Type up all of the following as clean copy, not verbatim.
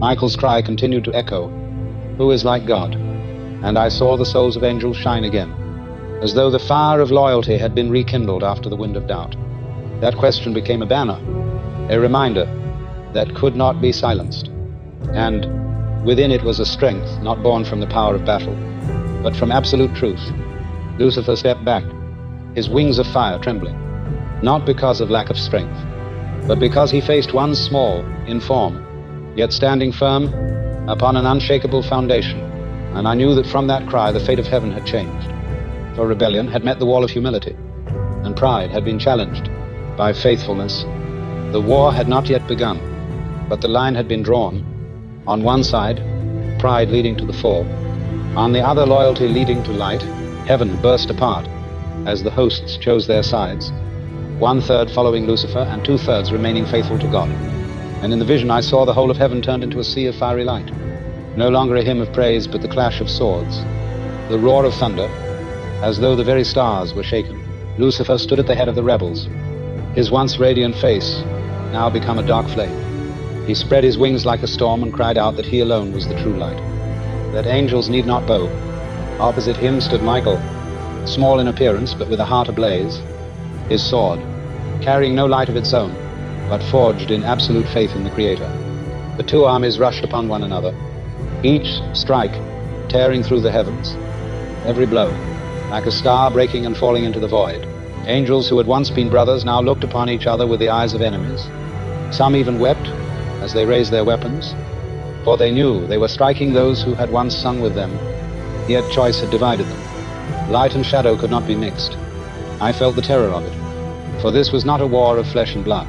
Michael's cry continued to echo, "Who is like God?" And I saw the souls of angels shine again, as though the fire of loyalty had been rekindled after the wind of doubt. That question became a banner, a reminder that could not be silenced. And within it was a strength not born from the power of battle, but from absolute truth. Lucifer stepped back, his wings of fire trembling, not because of lack of strength, but because he faced one small, in form, yet standing firm upon an unshakable foundation. And I knew that from that cry the fate of heaven had changed. For rebellion had met the wall of humility, and pride had been challenged by faithfulness. The war had not yet begun, but the line had been drawn. On one side, pride leading to the fall. On the other, loyalty leading to light. Heaven burst apart as the hosts chose their sides, 1/3 following Lucifer and 2/3 remaining faithful to God. And in the vision I saw the whole of heaven turned into a sea of fiery light. No longer a hymn of praise, but the clash of swords, the roar of thunder, as though the very stars were shaken. Lucifer stood at the head of the rebels, his once radiant face now become a dark flame. He spread his wings like a storm and cried out that he alone was the true light, that angels need not bow. Opposite him stood Michael, small in appearance but with a heart ablaze, his sword, carrying no light of its own, but forged in absolute faith in the Creator. The two armies rushed upon one another, each strike tearing through the heavens, every blow like a star breaking and falling into the void. Angels who had once been brothers now looked upon each other with the eyes of enemies. Some even wept as they raised their weapons, for they knew they were striking those who had once sung with them, yet choice had divided them. Light and shadow could not be mixed. I felt the terror of it, for this was not a war of flesh and blood,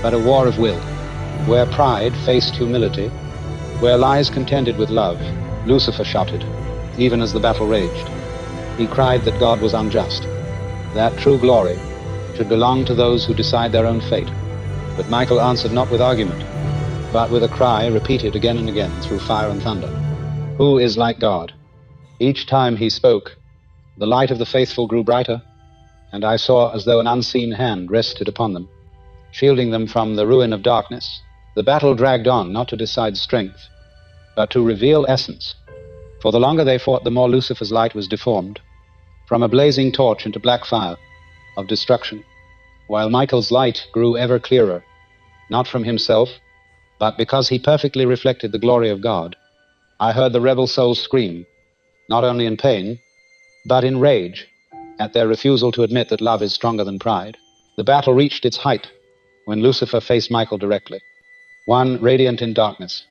but a war of will, where pride faced humility, where lies contended with love. Lucifer shouted, even as the battle raged. He cried that God was unjust, that true glory should belong to those who decide their own fate. But Michael answered not with argument, but with a cry repeated again and again through fire and thunder. Who is like God? Each time he spoke, the light of the faithful grew brighter, and I saw as though an unseen hand rested upon them, shielding them from the ruin of darkness. The battle dragged on, not to decide strength, but to reveal essence. For the longer they fought, the more Lucifer's light was deformed, from a blazing torch into black fire of destruction, while Michael's light grew ever clearer, not from himself, but because he perfectly reflected the glory of God. I heard the rebel souls scream, not only in pain, but in rage at their refusal to admit that love is stronger than pride. The battle reached its height when Lucifer faced Michael directly, one radiant in darkness,